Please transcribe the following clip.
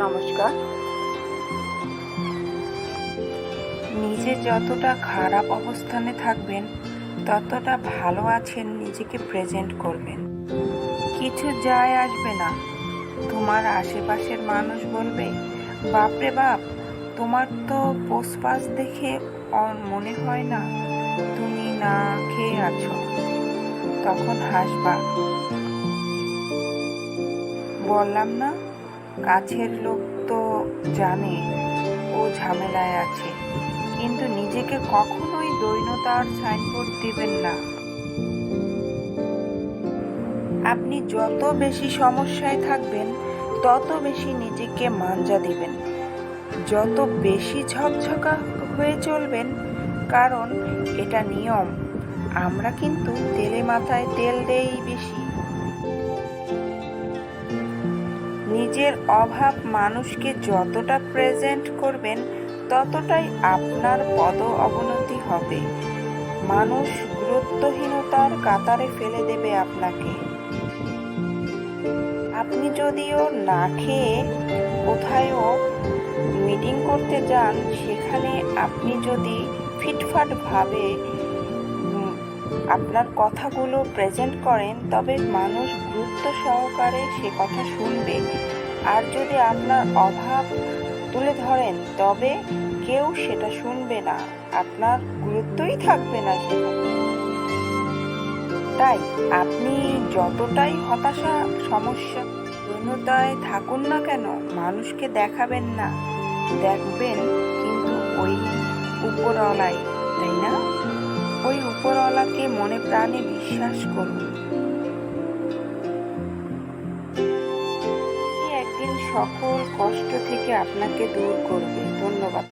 নমস্কার। নিজে যতটা খারাপ অবস্থানে থাকবেন ততটা ভালো আছেন নিজেকে প্রেজেন্ট করবেন। কিছু যায় আসবে না। তোমার আশেপাশের মানুষ বলবে, বাপরে বাপ, তোমার তো পোষপাস দেখে মনে হয় না তুমি না খেয়ে আছো। তখন হাসবা। বললাম না, কাছের লোক তো জানে ও ঝামেলায় আছে, কিন্তু নিজেকে কখনোই দৈন্যতার সাইনবোর্ড দিবেন না। আপনি যত বেশি সমস্যায় থাকবেন তত বেশি নিজেকে মাঞ্জা দিবেন, যত বেশি ঝকঝকা হয়ে চলবেন, কারণ এটা নিয়ম। আমরা কিন্তু তেলে মাথায় তেল দেই বেশি। নিজের অভাব মানুষকে যতটা প্রেজেন্ট করবেন ততটাই আপনার পদ অবনতি হবে। মানুষ গুরুত্বহীনতার কাতারে ফেলে দেবে আপনাকে। আপনি যদিও না খেয়ে কোথায়ও মিটিং করতে যান, সেখানে আপনি যদি ফিটফাটভাবে আপনার কথাগুলো প্রেজেন্ট করেন, তবে মানুষ গুরুত্ব সহকারে সে কথা শুনবে। আর যদি আপনার অভাব তুলে ধরেন, তবে কেউ সেটা শুনবে না, আপনার গুরুত্বই থাকবে না সেখানে। তাই আপনি যতটাই হতাশা, সমস্যা, শূন্যতায় থাকুন না কেন, মানুষকে দেখাবেন না, দেখবেন কিন্তু ওই উপরওয়ালাই, তাই না? ওই উপরওয়ালাকে মনে প্রাণে বিশ্বাস করুন। একদিন সকল কষ্ট থেকে আপনাকে দূর করবে। ধন্যবাদ।